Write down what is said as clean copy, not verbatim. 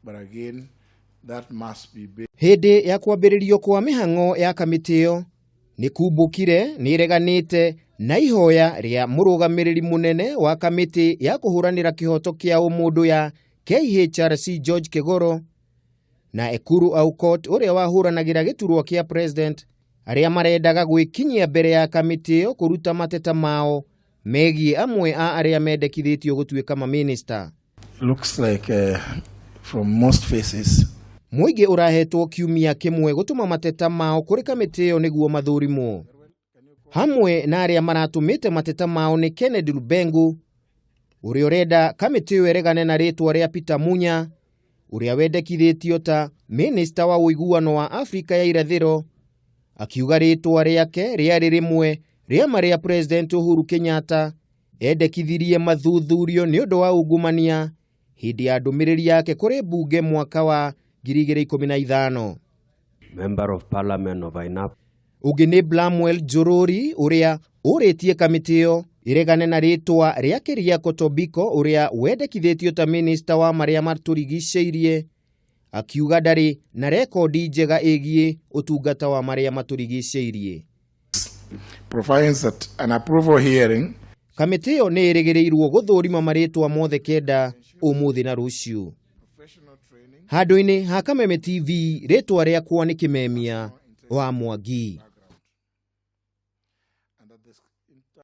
but again that must be Hindi ya kwambĩrĩrio kwa mĩhang'o ya kamĩtĩ ĩyo nĩ kumbũkire nĩ ireganĩte na ihoya rĩa mũrũgamĩrĩri mũnene wa kamĩtĩ ya kũhũranĩra kĩhoto kĩa ũmũndũ ya KHRC George Kĩgoro na Ekuru Aukot ũrĩa wahũranagĩra gĩturwa kĩa president, arĩa marendaga gwĩkinyia mbere ya kamĩtĩ ĩyo kũruta mateta mao megiĩ amwe a arĩa mendekithĩtio gũtuĩka maminista. Looks like from most faces Mũingĩ ũrahetwo kiumia kĩmwe gũtũma mateta mao kũrĩ kamĩtĩ ĩyo nĩguo mathũrimwo. Hamwe na arĩa maratũmĩte mateta mao nĩ Kennedy Lubengu, ũrĩa ũrenda kamĩtĩ ĩyo ĩregane na rĩtwa rĩa Peter Munya, ũrĩa wendekithĩtio ta minista wa ũiguano wa Afrika ya irathĩro, akiuga rĩtwa rĩake rĩarĩ rĩmwe rĩa marĩa President Uhuru Kenyatta endekithirie mathuthurio nĩ ũndũ wa ungumania hĩndĩ ya ndũmĩrĩri yake kũrĩ mbunge mwaka wa 2015. Member of Parliament of Ainap. Ũngĩ nĩ Blamwell Njũrũri ũrĩa ũrĩtie kamĩtĩ ĩyo iregane na rĩtwa rĩa Keriako Tobiko ũrĩa wendekithĩtio ta minista wa marĩa matũrigicĩirie, akiuga ndarĩ na rekondi njega ĩgiĩ ũtungata wa marĩa matũrigicĩirie. provides that an approval hearing Kamĩtĩ ĩyo nĩ ĩrĩgĩrĩirwo gũthũrima marĩtwa mothe kenda ũmũthĩ na rũciũ. Handũ-inĩ ha Kameme TV, rĩtwa rĩakwa nĩ Kĩmemia wa Mwangi.